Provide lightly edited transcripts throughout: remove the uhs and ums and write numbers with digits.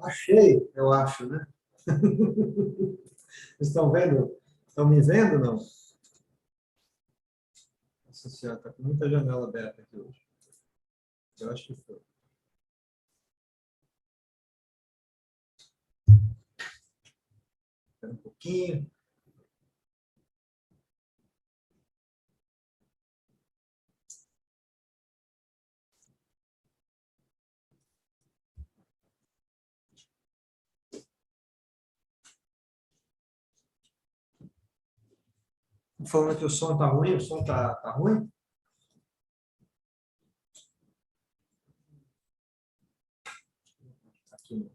Achei, eu acho, né? Estão vendo? Estão me vendo, não? Nossa senhora, está com muita janela aberta aqui hoje. Eu acho que foi. Espera um pouquinho. Falando que o som está ruim, o som tá ruim? Aqui.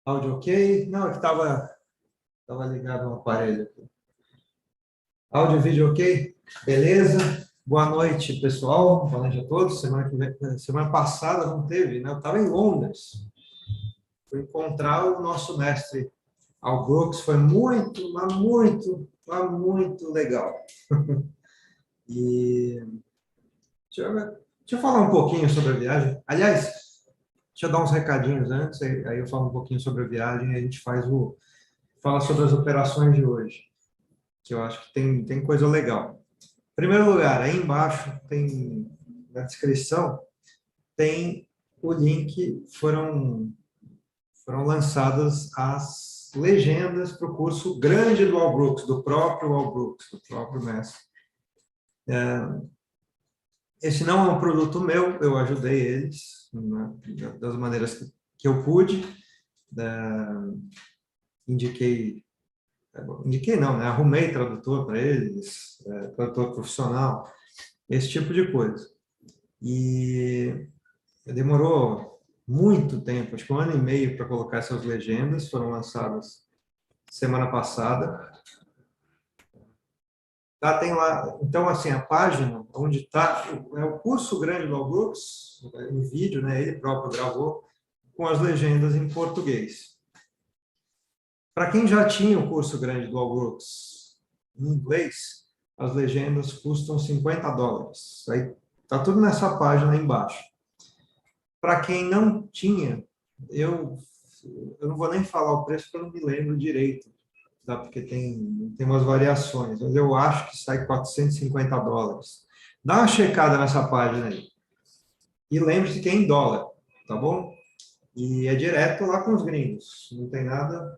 Áudio ok? Não, é que estava ligado no aparelho aqui. Áudio e vídeo ok? Beleza? Boa noite, pessoal. Boa noite a todos. Semana passada não teve, né? Eu estava em Londres. Fui encontrar o nosso mestre Al Brooks. Foi muito, mas muito legal. E deixa eu falar um pouquinho sobre a viagem. Aliás, deixa eu dar uns recadinhos antes, aí eu falo um pouquinho sobre a viagem e a gente fala sobre as operações de hoje, que eu acho que tem coisa legal. Em primeiro lugar, aí embaixo tem, na descrição, tem o link, foram lançadas as legendas para o curso grande do Al Brooks, do próprio Al Brooks, do próprio mestre. Esse não é um produto meu, eu ajudei eles, né, das maneiras que eu pude. Indiquei não, né? Arrumei tradutor para eles, tradutor profissional, esse tipo de coisa. E demorou muito tempo, acho que 1 ano e meio para colocar essas legendas, foram lançadas semana passada. Tá, tem lá, então, assim, a página onde está, é o curso grande do Al Brooks, em vídeo, né? Ele próprio gravou, com as legendas em português. Para quem já tinha o curso grande do Al Brooks em inglês, as legendas custam $50. Aí tá tudo nessa página aí embaixo. Para quem não tinha, eu não vou nem falar o preço porque eu não me lembro direito, tá? Porque tem umas variações, mas eu acho que sai $450. Dá uma checada nessa página aí. E lembre-se que é em dólar, tá bom? E é direto lá com os gringos, não tem nada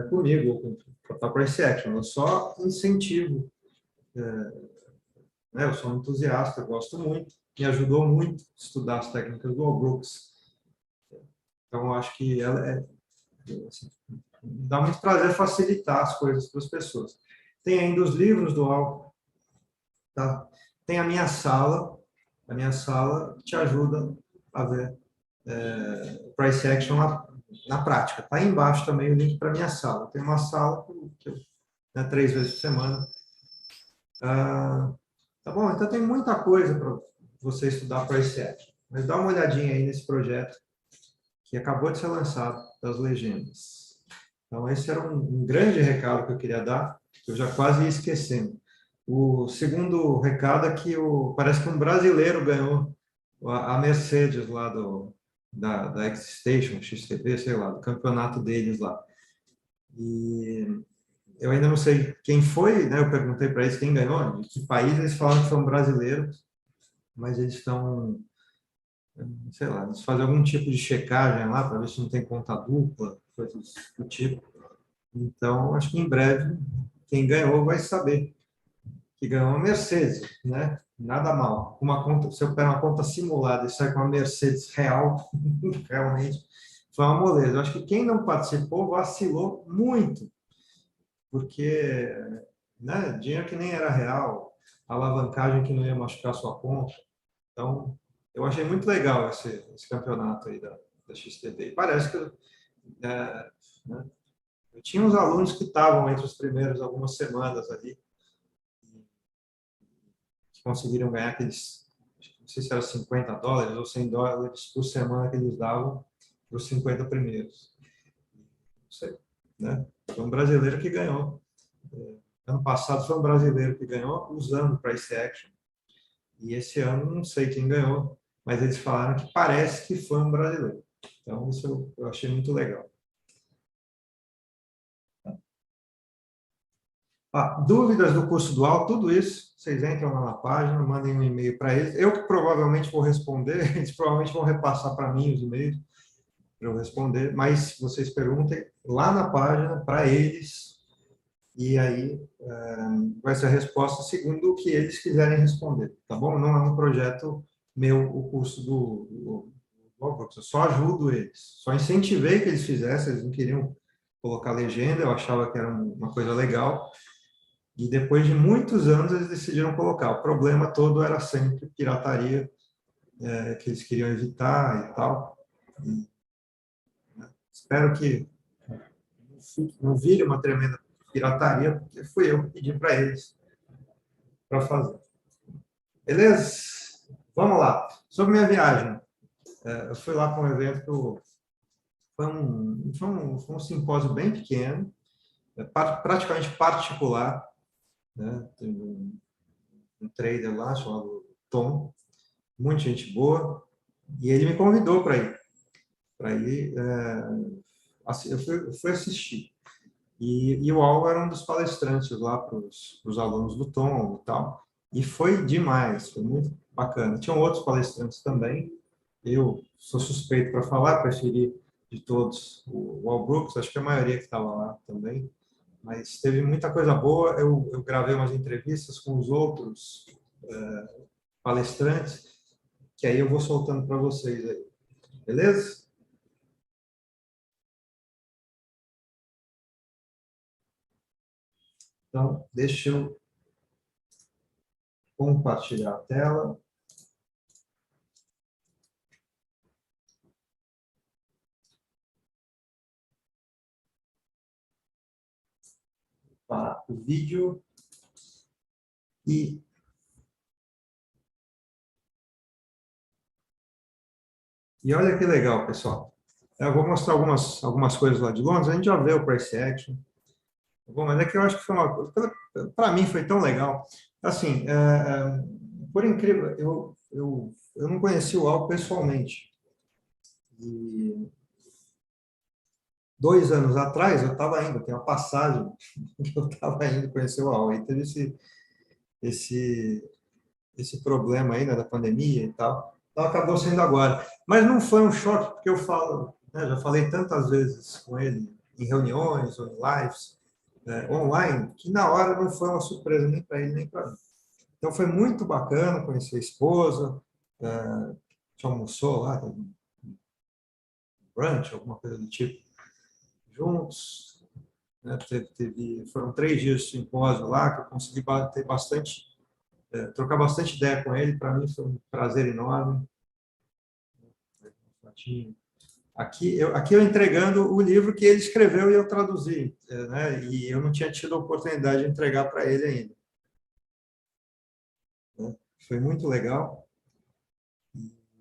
comigo, com a Price Action, eu só incentivo, né? Eu sou um entusiasta, gosto muito, me ajudou muito a estudar as técnicas do Al Brooks, então eu acho que ela assim, dá muito prazer facilitar as coisas para as pessoas. Tem ainda os livros do Al, tá? Tem a minha sala te ajuda a ver Price Action na prática. Está aí embaixo também o link para a minha sala. Tem uma sala que eu, né, 3 vezes por semana. Tá bom? Então tem muita coisa para você estudar Price Action. Mas dá uma olhadinha aí nesse projeto que acabou de ser lançado, das legendas. Então esse era um grande recado que eu queria dar, que eu já quase ia esquecendo. O segundo recado é que parece que um brasileiro ganhou a Mercedes lá da X-Station, XTP, sei lá, do campeonato deles lá. E eu ainda não sei quem foi, né? Eu perguntei para eles quem ganhou, de que país, eles falaram que foi um brasileiro, mas eles estão, sei lá, eles fazem algum tipo de checagem lá para ver se não tem conta dupla, coisas do tipo. Então, acho que em breve, quem ganhou vai saber que ganhou uma Mercedes, né? Nada mal. Uma conta, se eu pegar uma conta simulada e sair com uma Mercedes real, realmente foi uma moleza. Eu acho que quem não participou vacilou muito, porque, né, dinheiro que nem era real, alavancagem que não ia machucar sua conta. Então, eu achei muito legal esse campeonato aí da XTB. Parece que né, eu tinha uns alunos que estavam entre os primeiros algumas semanas ali, que conseguiram ganhar aqueles, não sei se era $50 ou $100 por semana que eles davam para os 50 primeiros. Não sei, né? Foi um brasileiro que ganhou. Ano passado foi um brasileiro que ganhou usando Price Action. E esse ano não sei quem ganhou, mas eles falaram que parece que foi um brasileiro. Então, isso eu achei muito legal. Dúvidas do curso dual, tudo isso, vocês entram lá na página, mandem um e-mail para eles. Eu que provavelmente vou responder, eles provavelmente vão repassar para mim os e-mails para eu responder, mas vocês perguntem lá na página para eles, e aí vai ser a resposta segundo o que eles quiserem responder, tá bom? Não é um projeto meu, o curso do eu só ajudo eles, só incentivei que eles fizessem, eles não queriam colocar legenda, eu achava que era uma coisa legal, e depois de muitos anos eles decidiram colocar. O problema todo era sempre pirataria, que eles queriam evitar e tal. E, espero que não vire uma tremenda pirataria, porque fui eu que pedi para eles para fazer. Beleza? Vamos lá. Sobre minha viagem. Eu fui lá para um evento, foi um simpósio bem pequeno, praticamente particular, né? Tem um trader lá chamado Tom, muita gente boa, e ele me convidou para ir. Eu fui assistir. E o Al era um dos palestrantes lá para os alunos do Tom e tal. E foi demais, foi muito bacana. Tinham outros palestrantes também. Eu sou suspeito para falar, preferi de todos o Al Brooks, acho que a maioria que estava lá também. Mas teve muita coisa boa. Eu gravei umas entrevistas com os outros palestrantes, que aí eu vou soltando para vocês aí. Beleza? Então, deixa eu compartilhar a tela. Para o vídeo e olha que legal, pessoal. Eu vou mostrar algumas coisas lá de Londres. A gente já vê o price action. Bom, mas é que eu acho que foi uma coisa, para mim foi tão legal. Assim, por incrível, eu não conheci o Al pessoalmente. E 2 anos atrás eu estava indo, tem uma passagem que eu estava indo conhecer o Al. Aí teve esse, esse problema aí, né, da pandemia e tal. Então acabou sendo agora. Mas não foi um choque, porque eu falo, né, já falei tantas vezes com ele em reuniões ou em lives online, que na hora não foi uma surpresa nem para ele nem para mim. Então foi muito bacana conhecer a esposa, é, a gente almoçou lá, um brunch, alguma coisa do tipo, juntos. Né, foram 3 dias de simpósio lá, que eu consegui ter trocar bastante ideia com ele, para mim foi um prazer enorme. Aqui eu entregando o livro que ele escreveu e eu traduzi, né? E eu não tinha tido a oportunidade de entregar para ele ainda. Né? Foi muito legal.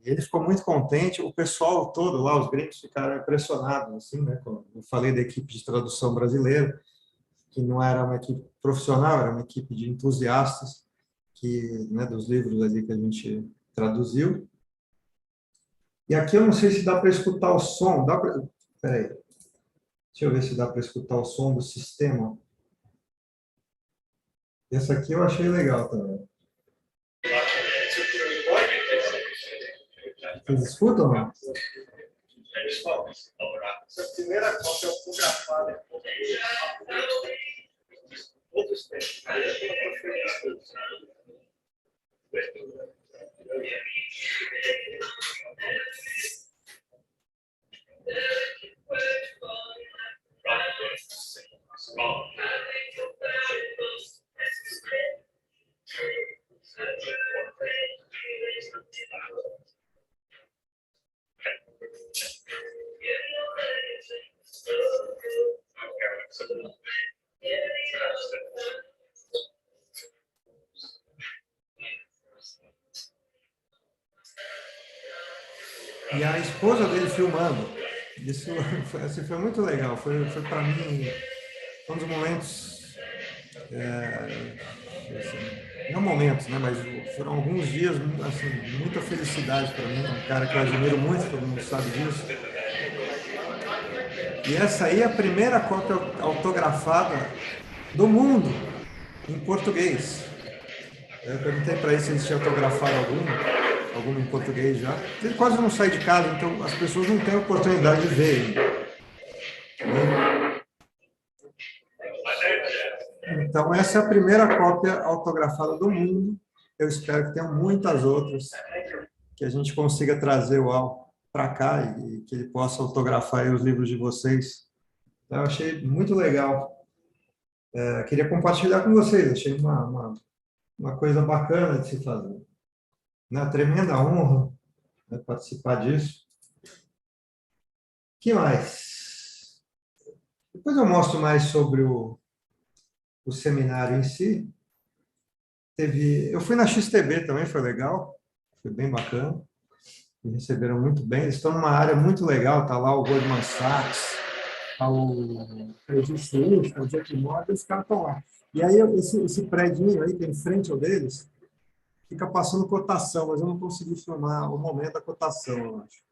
Ele ficou muito contente, o pessoal todo lá, os gringos ficaram impressionados, assim, né? Eu falei da equipe de tradução brasileira, que não era uma equipe profissional, era uma equipe de entusiastas né, dos livros ali que a gente traduziu. E aqui eu não sei se dá para escutar o som. Peraí. Deixa eu ver se dá para escutar o som do sistema. Esse aqui eu achei legal também. Vocês escutam, não? Essa primeira cópia autografada. Outros tempos. E a esposa dele filmando. Isso foi muito legal. Foi para mim um dos momentos. não momentos, né, mas foram alguns dias, assim, muita felicidade para mim, um cara que eu admiro muito, todo mundo sabe disso. E essa aí é a primeira cópia autografada do mundo em português. Eu perguntei para ele se eles tinham autografado alguma em português já. Ele quase não sai de casa, então as pessoas não têm a oportunidade de ver ainda. Então, essa é a primeira cópia autografada do mundo. Eu espero que tenham muitas outras, que a gente consiga trazer o Al para cá e que ele possa autografar aí os livros de vocês. Eu achei muito legal. Queria compartilhar com vocês, achei uma coisa bacana de se fazer. Uma tremenda honra, né, participar disso. O que mais? Depois eu mostro mais sobre o seminário em si. Eu fui na XTB também, foi legal, foi bem bacana. Me receberam muito bem. Eles estão numa área muito legal, está lá o Goldman Sachs, está o Credit Suisse, está o JP Morgan, os caras estão lá. E aí, esse prédio aí, que é em frente ao deles, fica passando cotação, mas eu não consegui filmar o momento da cotação, eu acho.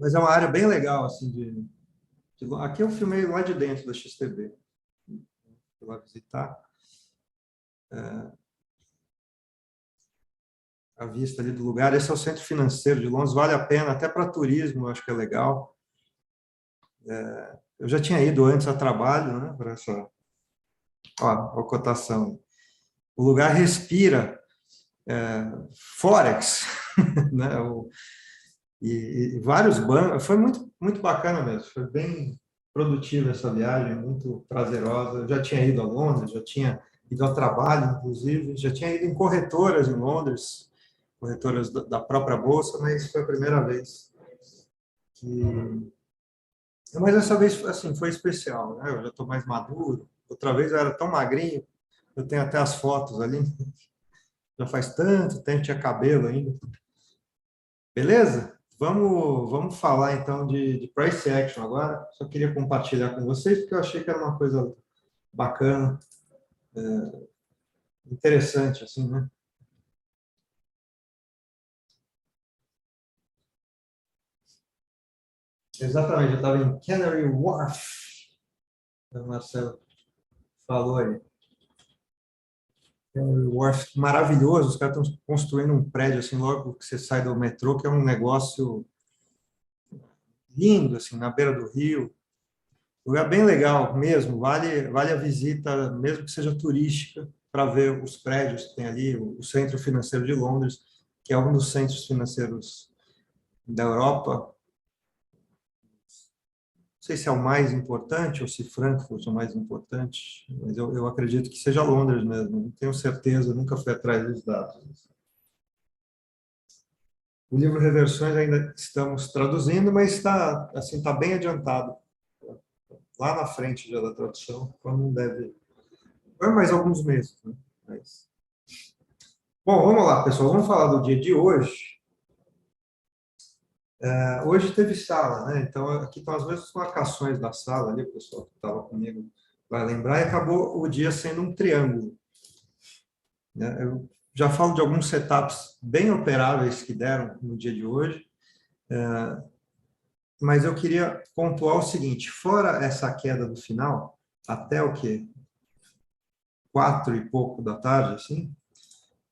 Mas é uma área bem legal, assim, aqui eu filmei lá de dentro da XTB. Fui lá visitar. A vista ali do lugar. Esse é o centro financeiro de Londres, vale a pena, até para turismo, eu acho que é legal. Eu já tinha ido antes a trabalho, né, para essa a cotação. O lugar respira Forex, né, e vários bancos. Foi muito bacana mesmo, foi bem produtiva essa viagem, muito prazerosa. Eu já tinha ido a Londres, já tinha ido a trabalho, inclusive, já tinha ido em corretoras em Londres, corretoras da própria bolsa, mas foi a primeira vez que... Mas essa vez, assim, foi especial, né? Eu já estou mais maduro. Outra vez eu era tão magrinho, eu tenho até as fotos ali. Já faz tanto tempo, tinha cabelo ainda. Beleza? Vamos falar então de price action agora. Só queria compartilhar com vocês, porque eu achei que era uma coisa bacana, interessante, assim, né? Exatamente, eu estava em Canary Wharf, o Marcelo falou aí. Canary Wharf maravilhoso, os caras estão construindo um prédio assim logo que você sai do metrô, que é um negócio lindo, assim, na beira do rio. Lugar bem legal mesmo, vale a visita, mesmo que seja turística, para ver os prédios que tem ali, o Centro Financeiro de Londres, que é um dos centros financeiros da Europa. Não sei se é o mais importante ou se Frankfurt é o mais importante, mas eu acredito que seja Londres mesmo, não tenho certeza, nunca fui atrás dos dados. O livro Reversões ainda estamos traduzindo, mas está assim, tá bem adiantado. Lá na frente já da tradução, então não deve... Vai mais alguns meses, né? Mas... Bom, vamos lá, pessoal. Vamos falar do dia de hoje. Hoje teve sala, né? Então, aqui estão as mesmas marcações da sala ali, o pessoal que estava comigo vai lembrar, e acabou o dia sendo um triângulo, né? Eu já falo de alguns setups bem operáveis que deram no dia de hoje, mas eu queria pontuar o seguinte: fora essa queda do final, até o quê? 4 e pouco da tarde, assim,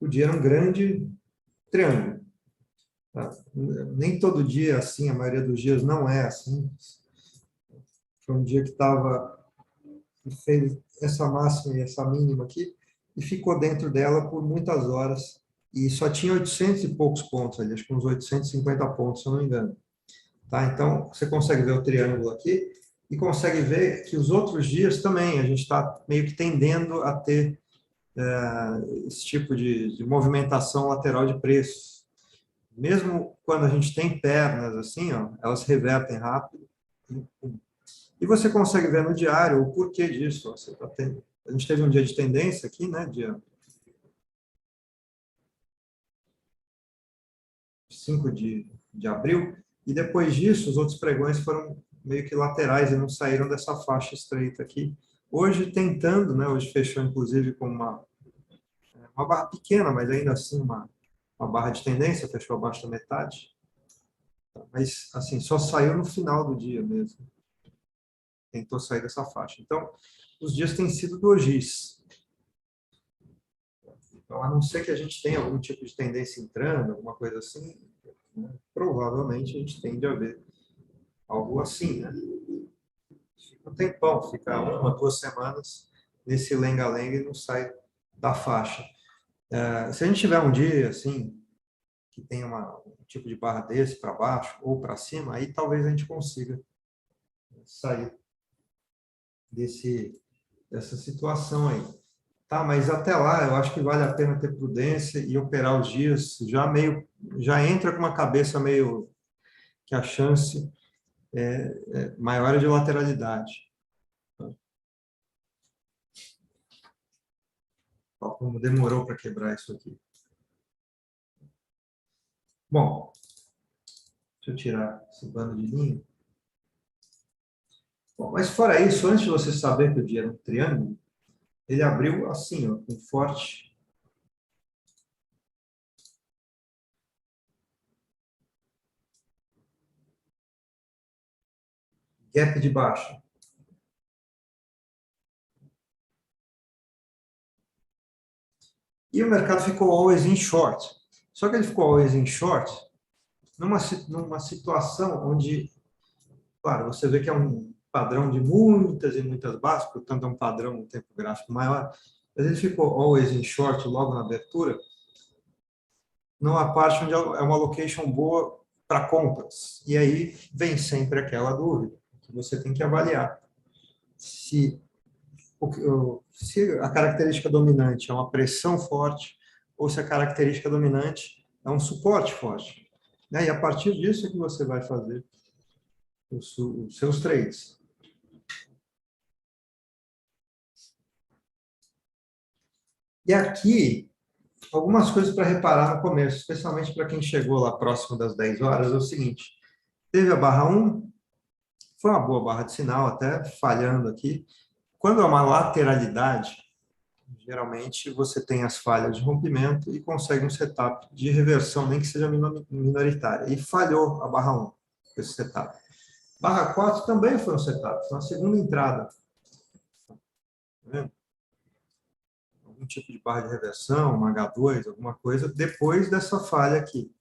o dia era um grande triângulo. Tá? Nem todo dia é assim, a maioria dos dias não é assim. Foi um dia que fez essa máxima e essa mínima aqui e ficou dentro dela por muitas horas e só tinha 800 e poucos pontos ali, acho que uns 850 pontos, se eu não me engano. Tá? Então, você consegue ver o triângulo aqui e consegue ver que os outros dias também a gente está meio que tendendo a ter esse tipo de movimentação lateral de preços. Mesmo quando a gente tem pernas assim, ó, elas revertem rápido. E você consegue ver no diário o porquê disso. Ó, você tá tendo... A gente teve um dia de tendência aqui, né, dia 5 de abril, e depois disso os outros pregões foram meio que laterais e não saíram dessa faixa estreita aqui. Hoje tentando, né, hoje fechou inclusive com uma barra pequena, mas ainda assim uma barra de tendência, fechou abaixo da metade. Mas, assim, só saiu no final do dia mesmo. Tentou sair dessa faixa. Então, os dias têm sido dojis. Então, a não ser que a gente tenha algum tipo de tendência entrando, alguma coisa assim, né, provavelmente a gente tende a ver algo assim, né? Fica um tempão, fica 1, 2 semanas nesse lenga-lenga e não sai da faixa. Se a gente tiver um dia, assim, que tem um tipo de barra desse para baixo ou para cima, aí talvez a gente consiga sair dessa situação aí. Tá, mas até lá eu acho que vale a pena ter prudência e operar os dias já entra com uma cabeça meio que a chance é maior de lateralidade. Ó, como demorou para quebrar isso aqui. Bom, deixa eu tirar esse bando de linha. Bom, mas fora isso, antes de você saber que o dia era um triângulo, ele abriu assim, ó, com forte gap de baixa. E o mercado ficou always in short. Só que ele ficou always in short numa situação onde, claro, você vê que é um padrão de muitas e muitas bases, portanto é um padrão, um tempo gráfico maior, mas ele ficou always in short logo na abertura, numa parte onde é uma location boa para compras. E aí vem sempre aquela dúvida que você tem que avaliar. Se a característica dominante é uma pressão forte ou se a característica dominante é um suporte forte. E a partir disso é que você vai fazer os seus trades. E aqui, algumas coisas para reparar no começo, especialmente para quem chegou lá próximo das 10 horas, é o seguinte. Teve a barra 1, foi uma boa barra de sinal, até falhando aqui. Quando é uma lateralidade, geralmente você tem as falhas de rompimento e consegue um setup de reversão, nem que seja minoritária. E falhou a barra 1, esse setup. Barra 4 também foi um setup, foi uma segunda entrada. Tá vendo? Algum tipo de barra de reversão, uma H2, alguma coisa, depois dessa falha aqui.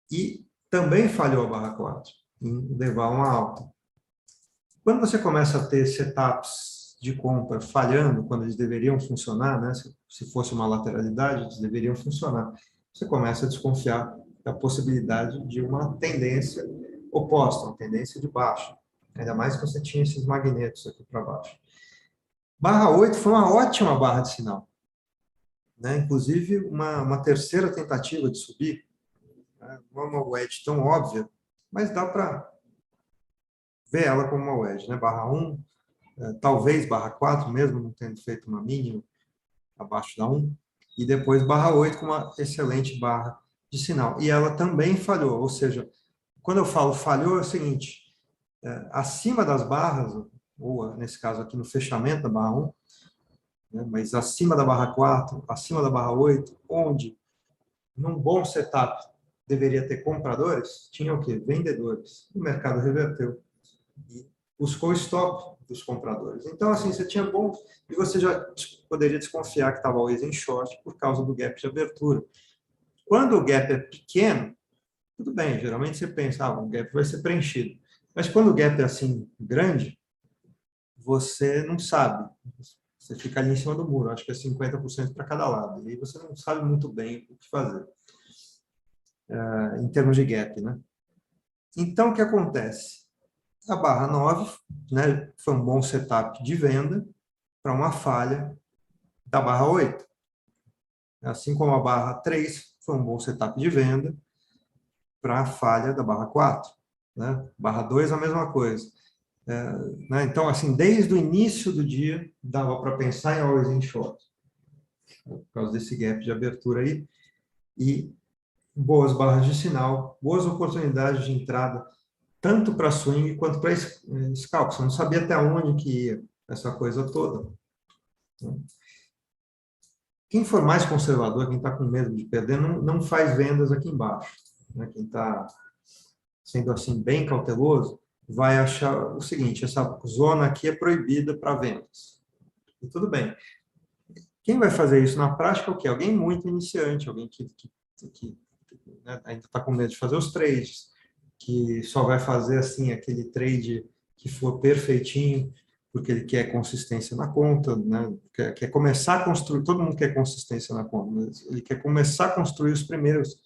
E também falhou a barra 4, em levar uma alta. Quando você começa a ter setups de compra falhando, quando eles deveriam funcionar, né? Se fosse uma lateralidade, eles deveriam funcionar. Você começa a desconfiar da possibilidade de uma tendência oposta, uma tendência de baixa. Ainda mais que você tinha esses magnetos aqui para baixo. Barra 8 foi uma ótima barra de sinal. Né? Inclusive, uma terceira tentativa de subir. Né? Não é uma wedge tão óbvia, mas dá para ver ela como uma wedge. Né? Barra 1, talvez barra 4 mesmo, não tendo feito uma mínima abaixo da 1, e depois barra 8 com uma excelente barra de sinal. E ela também falhou, ou seja, quando eu falo falhou é o seguinte, acima das barras, ou nesse caso aqui no fechamento da barra 1, né, mas acima da barra 4, acima da barra 8, onde num bom setup deveria ter compradores, tinha o quê? Vendedores. O mercado reverteu e buscou o stop dos compradores. Então, assim, você tinha bons... E você já poderia desconfiar que estava always em short por causa do gap de abertura. Quando o gap é pequeno, tudo bem, geralmente você pensa, o gap vai ser preenchido. Mas quando o gap é assim, grande, você não sabe. Você fica ali em cima do muro, acho que é 50% para cada lado. E aí você não sabe muito bem o que fazer, em termos de gap, né? Então, o que acontece? A barra 9, né, foi um bom setup de venda para uma falha da barra 8. Assim como a barra 3 foi um bom setup de venda para a falha da barra 4. Né? Barra 2, a mesma coisa. Né? Então, assim, desde o início do dia, dava para pensar em always in short, por causa desse gap de abertura aí, e boas barras de sinal, boas oportunidades de entrada, tanto para swing quanto para scalp. Você não sabia até onde que ia. essa coisa toda. Quem for mais conservador, quem está com medo de perder, não faz vendas aqui embaixo. Né? Quem está sendo assim bem cauteloso, vai achar o seguinte: essa zona aqui é proibida para vendas. E tudo bem. Quem vai fazer isso na prática é o quê? Alguém muito iniciante, alguém que né, ainda está com medo de fazer os trades, que só vai fazer assim aquele trade que for perfeitinho, porque ele quer consistência na conta, né? Quer começar a construir, todo mundo quer consistência na conta, mas ele quer começar a construir os primeiros,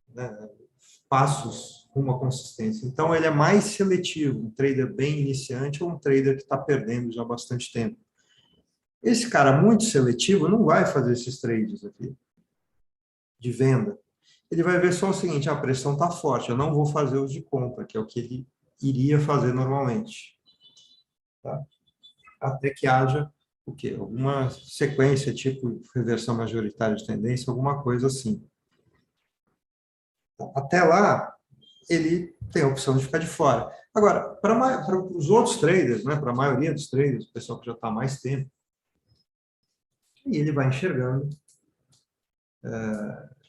né, passos rumo à consistência. Então, ele é mais seletivo, um trader bem iniciante ou um trader que está perdendo já há bastante tempo. Esse cara muito seletivo não vai fazer esses trades aqui de venda. Ele vai ver só o seguinte: a pressão está forte, eu não vou fazer os de compra, que é o que ele iria fazer normalmente. Tá? Até que haja o quê? Alguma sequência, tipo reversão majoritária de tendência, alguma coisa assim. Até lá, ele tem a opção de ficar de fora. Agora, para os outros traders, né, para a maioria dos traders, o pessoal que já está há mais tempo, e ele vai enxergando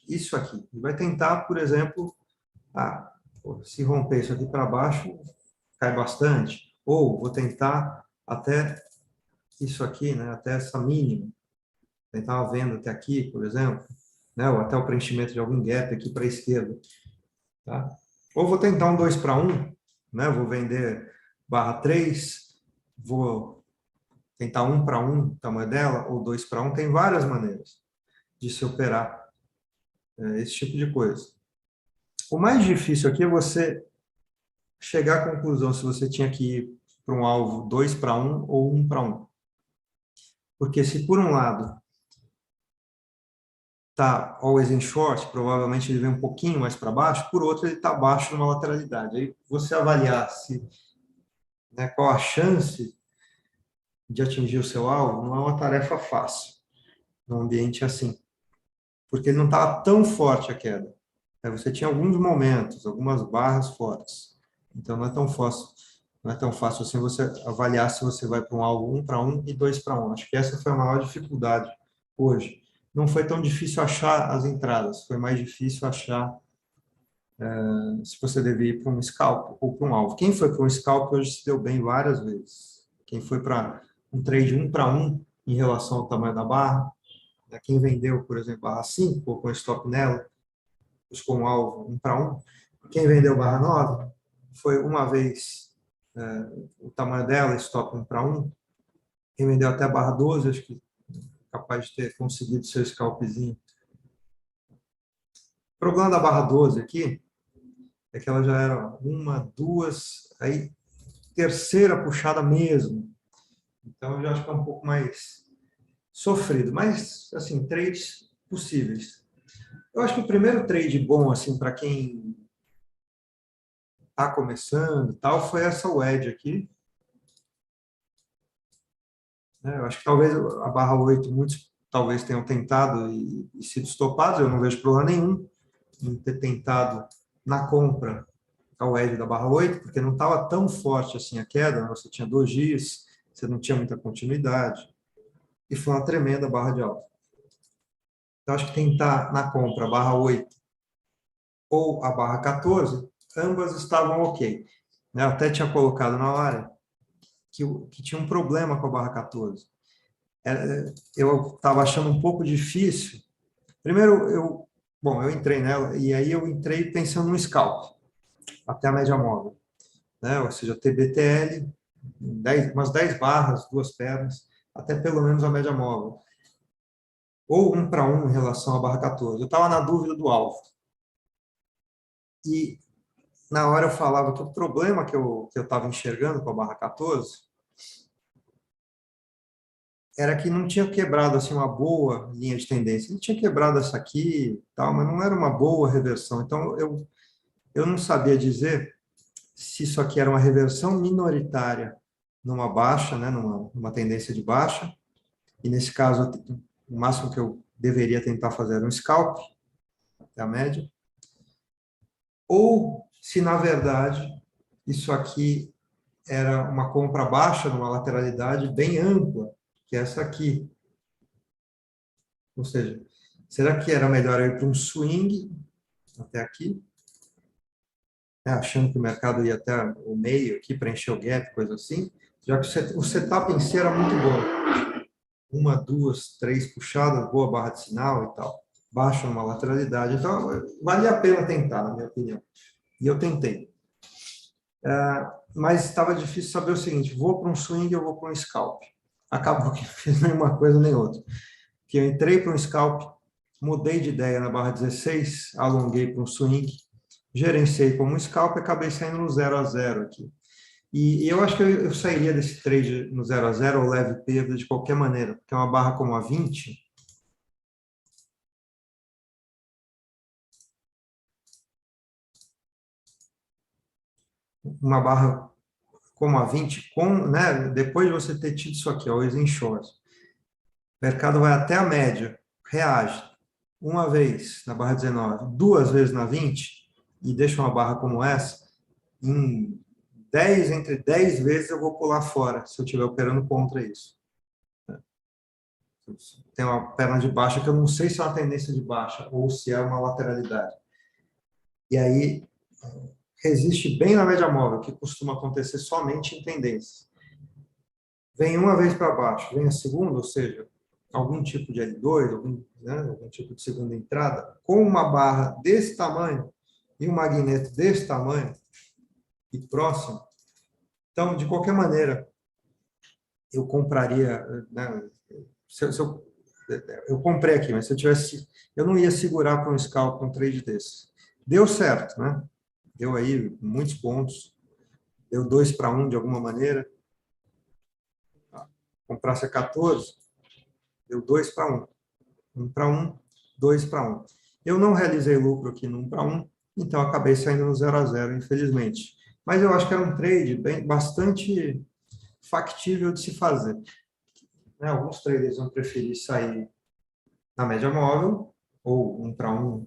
isso aqui. Ele vai tentar, por exemplo, se romper isso aqui para baixo, cai bastante. Ou vou tentar até isso aqui, né, até essa mínima. Tentar uma venda até aqui, por exemplo, né, ou até o preenchimento de algum gap aqui para a esquerda. Tá? Ou vou tentar um 2 para 1, né, vou vender barra 3, vou tentar 1 para 1, tamanho dela, ou 2 para 1, tem várias maneiras de se operar esse tipo de coisa. O mais difícil aqui é você chegar à conclusão se você tinha que ir para um alvo 2 para 1 ou 1 para 1. Porque se por um lado está always in short, provavelmente ele vem um pouquinho mais para baixo, por outro ele está abaixo numa lateralidade. Aí você avaliar se, né, qual a chance de atingir o seu alvo não é uma tarefa fácil num ambiente assim, porque ele não estava tão forte a queda. Você tinha alguns momentos, algumas barras fortes. Então não é tão fácil assim você avaliar se você vai para um alvo 1 para 1 e 2 para 1. Acho que essa foi a maior dificuldade hoje. Não foi tão difícil achar as entradas, foi mais difícil achar se você devia ir para um scalp ou para um alvo. Quem foi para um scalp hoje se deu bem várias vezes. Quem foi para um trade 1 para 1 em relação ao tamanho da barra, quem vendeu, por exemplo, barra 5, colocou stop nela, buscou um alvo 1 para 1. Quem vendeu barra 9 foi uma vez o tamanho dela, stop 1 para 1. Quem vendeu até barra 12, acho que capaz de ter conseguido seu scalpzinho. O problema da barra 12 aqui é que ela já era uma, duas, aí terceira puxada mesmo. Então eu já acho que é um pouco mais sofrido, mas assim, trades possíveis. Eu acho que o primeiro trade bom assim para quem está começando, tal, foi essa wedge aqui. Eu acho que talvez a barra 8 muitos talvez tenham tentado e sido estopados, eu não vejo problema nenhum em ter tentado na compra a wedge da barra 8, porque não estava tão forte assim a queda, né? Você tinha 2 dias, você não tinha muita continuidade, e foi uma tremenda barra de alta. Então, acho que tentar na compra a barra 8 ou a barra 14, ambas estavam ok. Eu até tinha colocado na hora que tinha um problema com a barra 14. Eu estava achando um pouco difícil. Primeiro, eu entrei nela, e aí eu entrei pensando no scalp, até a média móvel. Né? Ou seja, TBTL, umas 10 barras, 2 pernas, até pelo menos a média móvel. Ou 1 para 1 em relação à barra 14. Eu estava na dúvida do alvo. E na hora eu falava que o problema que eu estava enxergando com a barra 14 era que não tinha quebrado assim uma boa linha de tendência. Ele tinha quebrado essa aqui, tal, mas não era uma boa reversão. Então eu não sabia dizer se isso aqui era uma reversão minoritária numa baixa, né, numa tendência de baixa. E nesse caso, o máximo que eu deveria tentar fazer era um scalp, até a média. Ou se, na verdade, isso aqui era uma compra baixa numa lateralidade bem ampla, que é essa aqui. Ou seja, será que era melhor eu ir para um swing até aqui, achando que o mercado ia até o meio aqui, preencher o gap, coisa assim, já que o setup em si era muito bom. Uma, duas, três puxadas, boa barra de sinal e tal. Baixa numa lateralidade. Então, valia a pena tentar, na minha opinião. E eu tentei. Mas estava difícil saber o seguinte, vou para um swing ou vou para um scalp? Acabou que não fiz nenhuma coisa nem outra. Que eu entrei para um scalp, mudei de ideia na barra 16, alonguei para um swing, gerenciei como um scalp e acabei saindo no 0 a 0 aqui. E eu acho que eu sairia desse trade no 0 a 0 ou leve perda de qualquer maneira, porque é uma barra como a 20, uma barra como a 20, né, depois de você ter tido isso aqui, ó, o Easing Short, o mercado vai até a média, reage uma vez na barra 19, duas vezes na 20, e deixa uma barra como essa, em 10, entre 10 vezes eu vou pular fora, se eu estiver operando contra isso. Tem uma perna de baixa que eu não sei se é uma tendência de baixa ou se é uma lateralidade. E aí, resiste bem na média móvel, que costuma acontecer somente em tendências. Vem uma vez para baixo, vem a segunda, ou seja, algum tipo de L2, algum tipo de segunda entrada, com uma barra desse tamanho e um magneto desse tamanho e próximo. Então, de qualquer maneira, eu compraria, né, eu comprei aqui, mas se eu tivesse, eu não ia segurar para um scalp um trade desse. Deu certo, né? Deu aí muitos pontos, deu 2 para 1 de alguma maneira. Comprasse a 14, deu 2 para 1. 1 para 1, 2 para 1. Eu não realizei lucro aqui no 1 para 1, então acabei saindo no 0 a 0, infelizmente. Mas eu acho que era um trade bastante factível de se fazer. Né? Alguns traders vão preferir sair na média móvel, ou 1 para 1.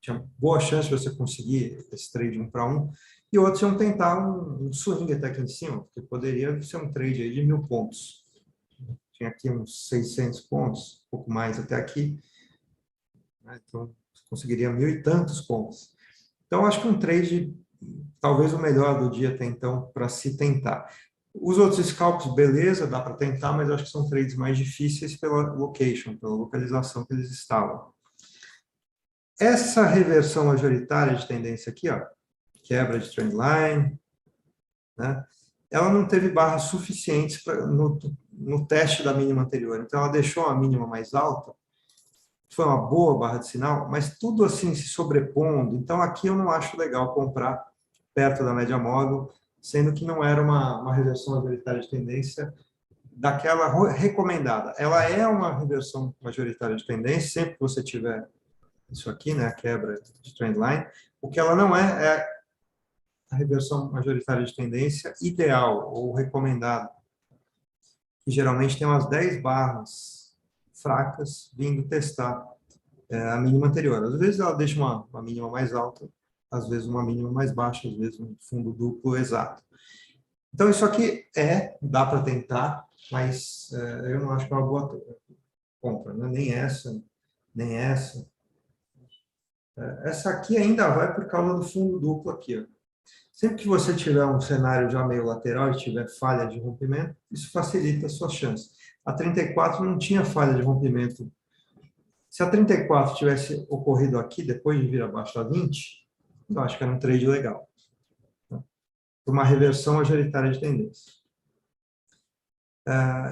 Tinha boa chance de você conseguir esse trade 1 para 1. E outros iam tentar um swing até aqui em cima, porque poderia ser um trade aí de 1.000 pontos. Tinha aqui uns 600 pontos, um pouco mais até aqui. Então, conseguiria 1.000 e tantos pontos. Então, acho que um trade, talvez o melhor do dia até então, para se tentar. Os outros scalps, beleza, dá para tentar, mas acho que são trades mais difíceis pela location, pela localização que eles estavam. Essa reversão majoritária de tendência aqui, ó, quebra de trendline, né, ela não teve barras suficientes no teste da mínima anterior. Então, ela deixou a mínima mais alta, foi uma boa barra de sinal, mas tudo assim se sobrepondo. Então, aqui eu não acho legal comprar perto da média móvel, sendo que não era uma reversão majoritária de tendência daquela recomendada. Ela é uma reversão majoritária de tendência, sempre que você tiver isso aqui, né, a quebra de trendline. O que ela não é a reversão majoritária de tendência ideal ou recomendada, que geralmente tem umas 10 barras fracas vindo testar a mínima anterior. Às vezes ela deixa uma mínima mais alta, às vezes uma mínima mais baixa, às vezes um fundo duplo exato. Então, isso aqui dá para tentar, mas eu não acho que é uma boa compra, né? Nem essa, nem essa. Essa aqui ainda vai por causa do fundo duplo aqui, ó. Sempre que você tiver um cenário já meio lateral e tiver falha de rompimento, isso facilita a sua chance. A 34 não tinha falha de rompimento. Se a 34 tivesse ocorrido aqui, depois de vir abaixo da 20, eu acho que era um trade legal. Tá? Uma reversão majoritária de tendência.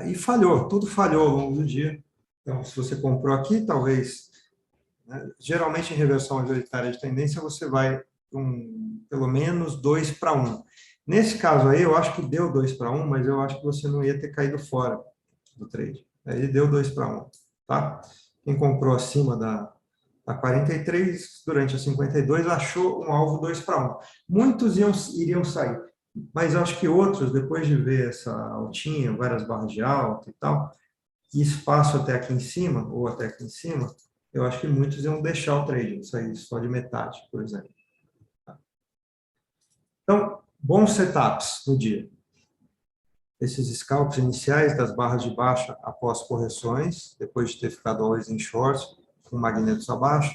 E falhou, tudo falhou ao longo do dia. Então, se você comprou aqui, talvez... Né, geralmente, em reversão majoritária de tendência, você vai pelo menos 2 para 1. Nesse caso aí, eu acho que deu 2 para 1, mas eu acho que você não ia ter caído fora do trade. Aí ele deu 2 para 1. Tá? Quem comprou acima da 43, durante a 52, achou um alvo 2 para 1. Muitos iriam sair, mas eu acho que outros, depois de ver essa altinha, várias barras de alta e tal, e espaço até aqui em cima, ou até aqui em cima, eu acho que muitos iam deixar o trade, sair só de metade, por exemplo. Então, Bons setups no dia. Esses scalps iniciais das barras de baixa após correções, depois de ter ficado always in short, com magnetos abaixo.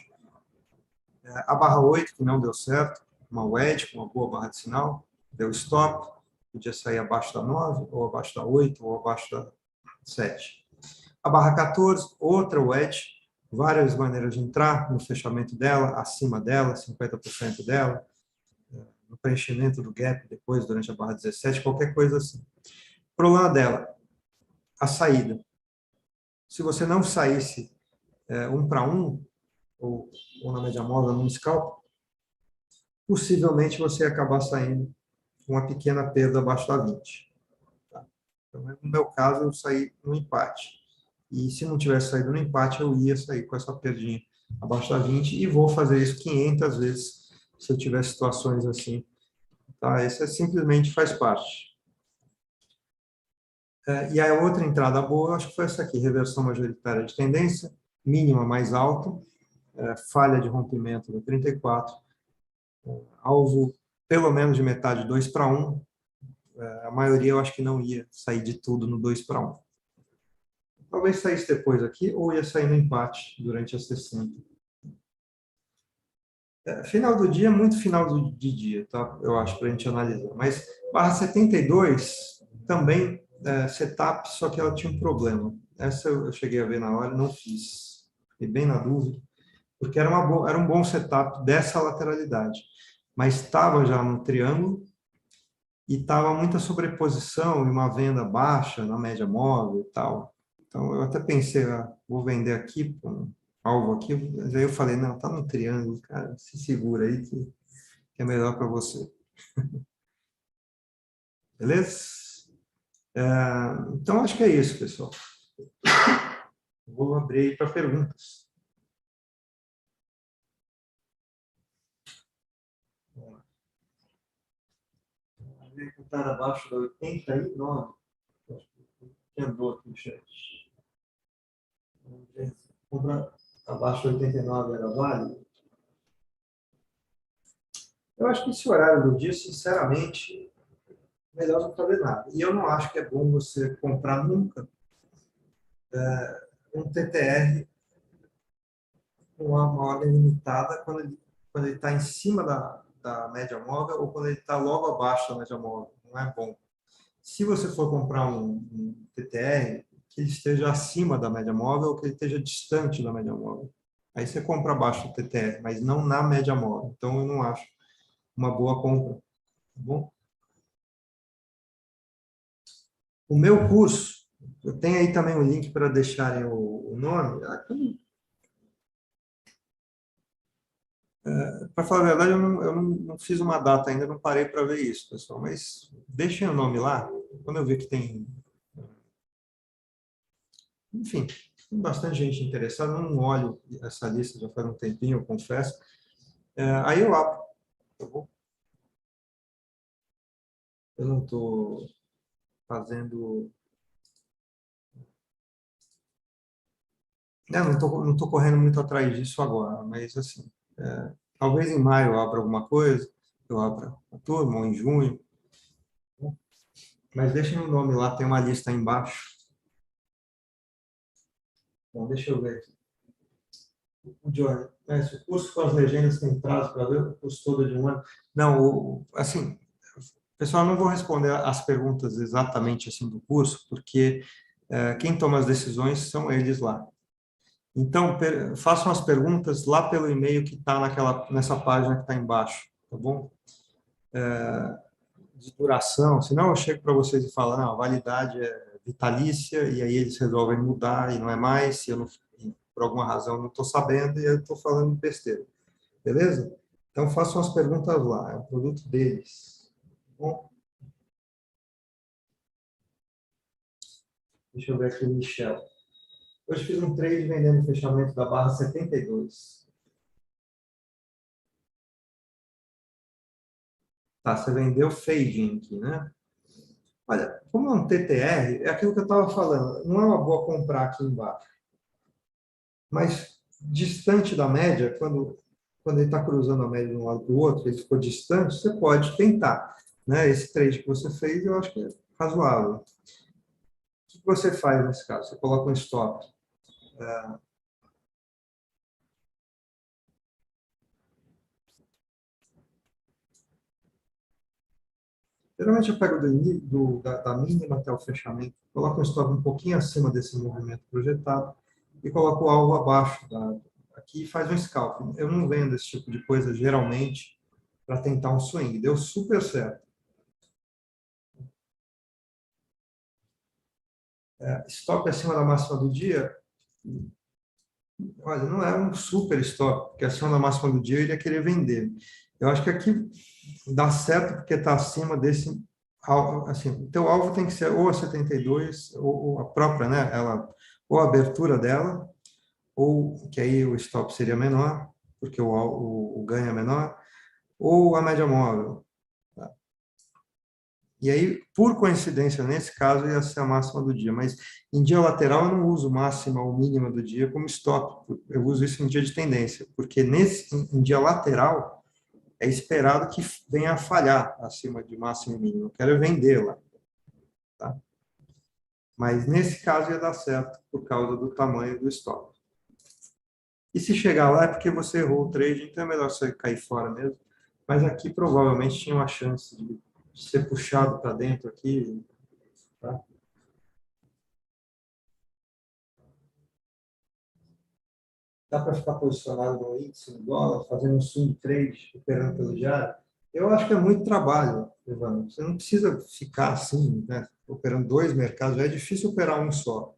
A barra 8, que não deu certo, uma wedge, com uma boa barra de sinal, deu stop, podia sair abaixo da 9, ou abaixo da 8, ou abaixo da 7. A barra 14, outra wedge, várias maneiras de entrar no fechamento dela, acima dela, 50% dela, no preenchimento do gap depois, durante a barra 17, qualquer coisa assim. O problema dela, a saída. Se você não saísse 1 para 1, ou na média móvel, num scalp, possivelmente você ia acabar saindo com uma pequena perda abaixo da 20. Tá? Então, no meu caso, eu saí no empate. E se não tivesse saído no empate, eu ia sair com essa perdinha abaixo da 20 e vou fazer isso 500 vezes se eu tiver situações assim. Tá? Essa simplesmente faz parte. E a outra entrada boa, acho que foi essa aqui, reversão majoritária de tendência, mínima mais alta, falha de rompimento no 34, alvo pelo menos de metade 2 para 1, a maioria eu acho que não ia sair de tudo no 2 para 1. Talvez saísse depois aqui, ou ia sair no empate durante a 60. Final do dia, muito final de dia, tá? Eu acho, para a gente analisar. Mas barra 72 também setup, só que ela tinha um problema. Essa eu cheguei a ver na hora, não fiz. Fiquei bem na dúvida, porque era um bom setup dessa lateralidade. Mas estava já no triângulo e estava muita sobreposição e uma venda baixa na média móvel e tal. Então, eu até pensei, vou vender aqui, alvo aqui, mas aí eu falei, não, tá no triângulo, cara, se segura aí que é melhor para você. Beleza? Então, acho que é isso, pessoal. Vou abrir para perguntas. Vamos ver que está abaixo da 89. Que andou aqui no chat. Comprar abaixo da 89 era válido? Eu acho que esse horário do dia, sinceramente, melhor não fazer nada. E eu não acho que é bom você comprar nunca um TTR com uma ordem limitada quando ele está em cima da média móvel ou quando ele está logo abaixo da média móvel. Não é bom. Se você for comprar um TTR, que ele esteja acima da média móvel ou que ele esteja distante da média móvel. Aí você compra abaixo do TTR, mas não na média móvel. Então, eu não acho uma boa compra. Tá bom? O meu curso, eu tenho aí também o link para deixarem o nome. Para falar a verdade, eu não fiz uma data ainda, não parei para ver isso, pessoal. Mas deixem o nome lá. Quando eu ver que tem, enfim, tem bastante gente interessada. Eu não olho essa lista já faz um tempinho, eu confesso. Aí eu abro. Tá bom? Eu não estou fazendo. Não tô correndo muito atrás disso agora, mas assim, talvez em maio eu abra alguma coisa, eu abra a turma, ou em junho. Mas deixem o nome lá, tem uma lista aí embaixo. Bom, deixa eu ver aqui. O Johnny, se o curso com as legendas tem prazo para ver, o curso todo é de um ano. Não, assim, pessoal, eu não vou responder as perguntas exatamente assim do curso, porque quem toma as decisões são eles lá. Então, façam as perguntas lá pelo e-mail que está nessa página que está embaixo, tá bom? De duração, senão eu chego para vocês e falo, não, a validade é vitalícia, e aí eles resolvem mudar e não é mais, se eu não, por alguma razão não estou sabendo e eu estou falando besteira. Beleza? Então, façam as perguntas lá, é o produto deles. Tá bom? Deixa eu ver aqui o Michel. Hoje fiz um trade vendendo o fechamento da barra 72. Tá, você vendeu fading aqui, né? Olha, como é um TTR, é aquilo que eu estava falando, não é uma boa comprar aqui embaixo. Mas distante da média, quando ele está cruzando a média de um lado para o outro, ele ficou distante, você pode tentar. né, esse trade que você fez, eu acho que é razoável. O que você faz nesse caso? Você coloca um stop. Geralmente eu pego da mínima até o fechamento, coloco um stop um pouquinho acima desse movimento projetado e coloco o alvo abaixo. Aqui faz um scalp. Eu não vendo esse tipo de coisa geralmente para tentar um swing. Deu super certo. Stop acima da máxima do dia, olha, não é um super stop, porque acima da máxima do dia eu iria querer vender. Eu acho que aqui dá certo porque está acima desse assim, o teu alvo tem que ser ou a 72 ou a própria, né, ela ou a abertura dela, ou que aí o stop seria menor, porque o ganho é menor, ou a média móvel. E aí, por coincidência, nesse caso, ia ser a máxima do dia. Mas em dia lateral, eu não uso máxima ou mínima do dia como stop. Eu uso isso em dia de tendência, porque em dia lateral, é esperado que venha a falhar acima de máxima e mínima. Eu quero vender lá. Tá? Mas nesse caso ia dar certo por causa do tamanho do stop. E se chegar lá é porque você errou o trade, então é melhor você cair fora mesmo. Mas aqui provavelmente tinha uma chance de ser puxado para dentro aqui. Tá? Dá para ficar posicionado no índice, no dólar, fazendo um swing trade, operando pelo diário? Eu acho que é muito trabalho, Evandro. Você não precisa ficar assim, né, operando dois mercados, já é difícil operar um só.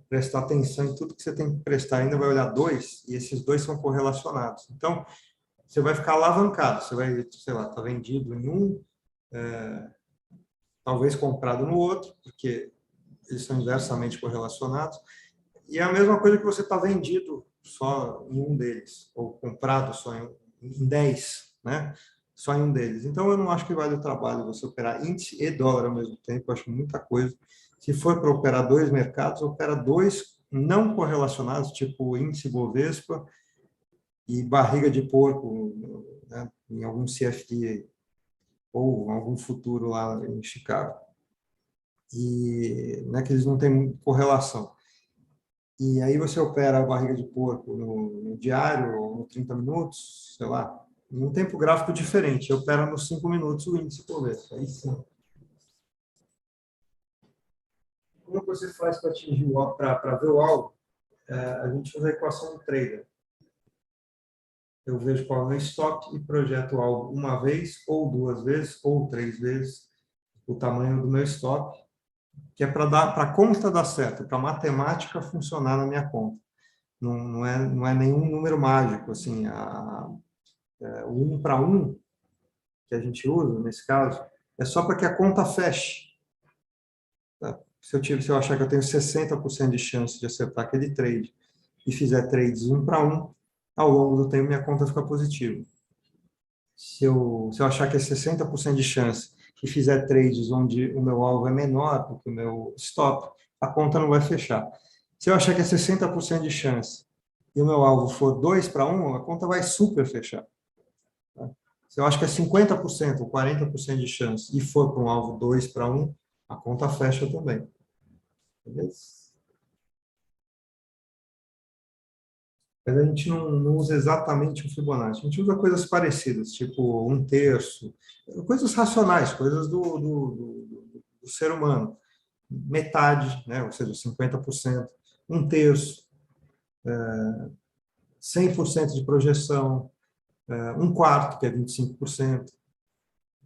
Prestar atenção em tudo que você tem que prestar, ainda vai olhar dois, e esses dois são correlacionados. Então, você vai ficar alavancado, você vai, sei lá, tá vendido em um, talvez comprado no outro, porque eles são inversamente correlacionados. E é a mesma coisa que você está vendido só em um deles, ou comprado só em 10, né? Só em um deles. Então, eu não acho que vale o trabalho você operar índice e dólar ao mesmo tempo, eu acho muita coisa. Se for para operar dois mercados, opera dois não correlacionados, tipo índice Bovespa e barriga de porco, né? Em algum CFD ou algum futuro lá em Chicago. E né, que eles não têm correlação. E aí você opera a barriga de porco no diário, ou no 30 minutos, sei lá, em um tempo gráfico diferente. Opera nos 5 minutos o índice Bovespa. Aí sim. Como você faz para atingir para ver o alvo? A gente usa a equação do trader. Eu vejo qual é o meu stop e projeto o alvo uma vez, ou duas vezes, ou três vezes o tamanho do meu stop, que é para a conta dar certo, para a matemática funcionar na minha conta. Não é nenhum número mágico, assim, o 1 para 1 que a gente usa, nesse caso, é só para que a conta feche. Tá? Se eu achar que eu tenho 60% de chance de acertar aquele trade e fizer trades 1 para 1, ao longo do tempo minha conta fica positiva. Se eu achar que é 60% de chance e fizer trades onde o meu alvo é menor do que o meu stop, a conta não vai fechar. Se eu achar que é 60% de chance e o meu alvo for 2 para 1, a conta vai super fechar. Tá? Se eu acho que é 50% ou 40% de chance e for para um alvo 2 para 1, a conta fecha também. Beleza? Mas a gente não usa exatamente o Fibonacci. A gente usa coisas parecidas, tipo um terço, coisas racionais, coisas do ser humano. Metade, né? Ou seja, 50%, um terço, 100% de projeção, um quarto, que é 25%,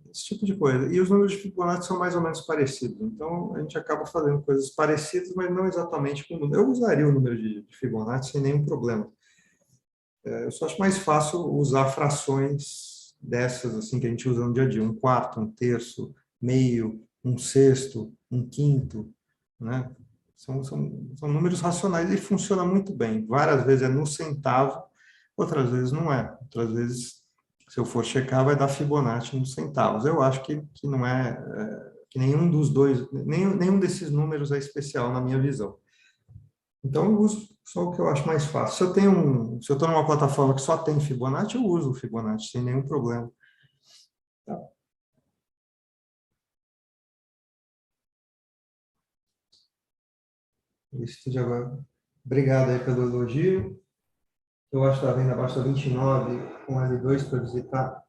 esse tipo de coisa. E os números de Fibonacci são mais ou menos parecidos. Então, a gente acaba fazendo coisas parecidas, mas não exatamente com o número. Eu usaria o número de Fibonacci sem nenhum problema. Eu só acho mais fácil usar frações dessas assim que a gente usa no dia a dia, um quarto, um terço, meio, um sexto, um quinto, né? São números racionais e funciona muito bem. Várias vezes é no centavo, outras vezes não é. Outras vezes, se eu for checar, vai dar Fibonacci nos centavos. Eu acho que não que nenhum dos dois, nenhum desses números é especial na minha visão. Então, eu uso só o que eu acho mais fácil. Se eu estou numa plataforma que só tem Fibonacci, eu uso o Fibonacci sem nenhum problema. Tá? Isso de agora. Obrigado aí pelo elogio. Eu acho que está vendo abaixo da 29 com L2 para visitar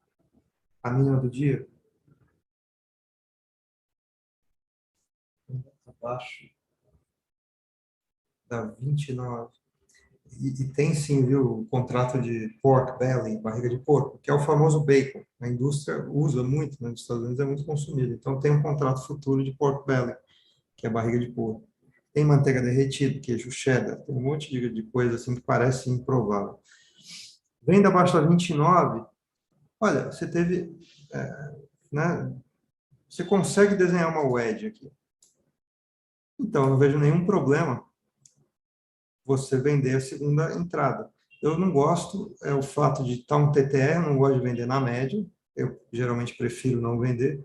a mínima do dia. Abaixo da 29. E tem sim, viu, o contrato de pork belly, barriga de porco, que é o famoso bacon. A indústria usa muito, né, nos Estados Unidos é muito consumido. Então tem um contrato futuro de pork belly, que é a barriga de porco. Tem manteiga derretida, queijo cheddar, tem um monte de coisa assim que parece improvável. Venda abaixo da 29, olha, você teve, né, você consegue desenhar uma wedge aqui. Então, eu não vejo nenhum problema você vender a segunda entrada. Eu não gosto, é o fato de estar um TTR, eu não gosto de vender na média, eu geralmente prefiro não vender,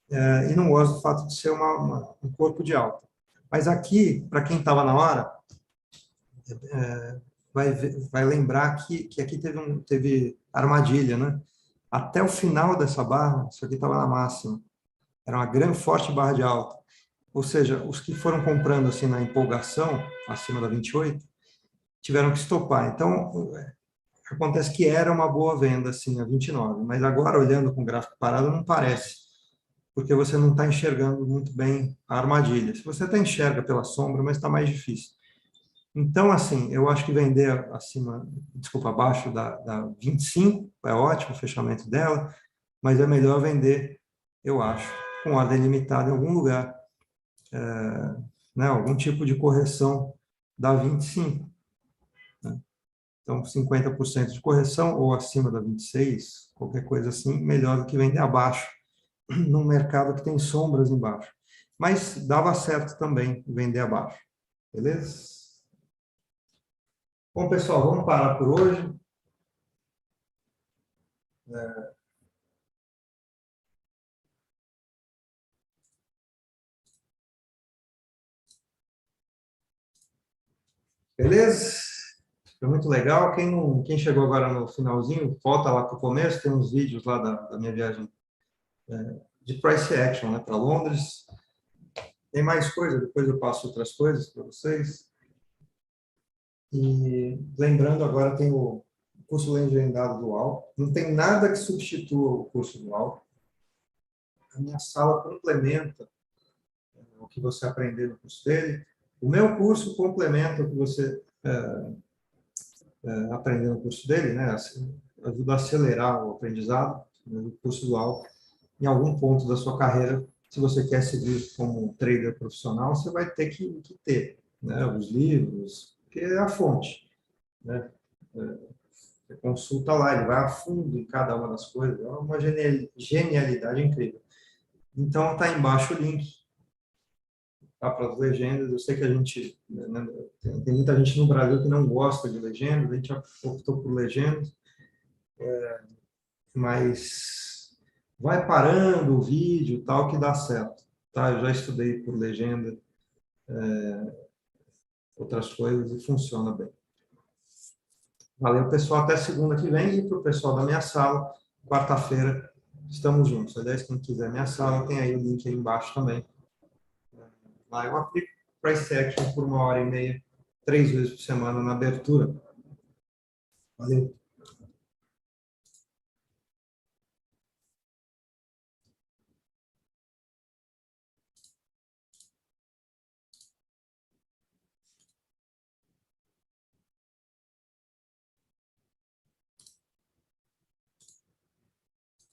e não gosto do fato de ser um corpo de alta. Mas aqui, para quem estava na hora, vai lembrar que aqui teve armadilha, né? Até o final dessa barra, isso aqui estava na máxima. Era uma grande, forte barra de alta. Ou seja, os que foram comprando assim na empolgação, acima da 28, tiveram que estopar. Então, acontece que era uma boa venda assim a 29, mas agora olhando com o gráfico parado não parece, porque você não está enxergando muito bem a armadilha. Se você até enxerga pela sombra, mas está mais difícil. Então, assim, eu acho que vender abaixo da 25 é ótimo o fechamento dela, mas é melhor vender, eu acho, com ordem limitada em algum lugar, né, algum tipo de correção da 25. Né? Então, 50% de correção ou acima da 26, qualquer coisa assim, melhor do que vender abaixo, num mercado que tem sombras embaixo. Mas dava certo também vender abaixo. Beleza? Bom, pessoal, vamos parar por hoje. Beleza? Foi muito legal. Quem chegou agora no finalzinho, volta lá para o começo, tem uns vídeos lá da minha viagem de price action, né, para Londres. Tem mais coisa, depois eu passo outras coisas para vocês. E lembrando, agora tem o curso legendado dual. Não tem nada que substitua o curso dual. A minha sala complementa o que você aprender no curso dele. O meu curso complementa o que você aprender no curso dele, né? Ajuda a acelerar o aprendizado, né, do curso dual em algum ponto da sua carreira. Se você quer seguir como um trader profissional, você vai ter que ter, né, os livros, que é a fonte, né? Você consulta lá, ele vai a fundo em cada uma das coisas, é uma genialidade incrível. Então, está embaixo o link, tá, para as legendas. Eu sei que a gente, né, tem muita gente no Brasil que não gosta de legendas, a gente optou por legendas, mas vai parando o vídeo, tal, que dá certo. Tá? Eu já estudei por legenda, outras coisas, e funciona bem. Valeu, pessoal. Até segunda que vem. E para o pessoal da minha sala, quarta-feira, estamos juntos. Aliás, quem quiser minha sala, tem aí o link aí embaixo também. Lá eu aplico price action por 1h30, 3 vezes por semana na abertura. Valeu.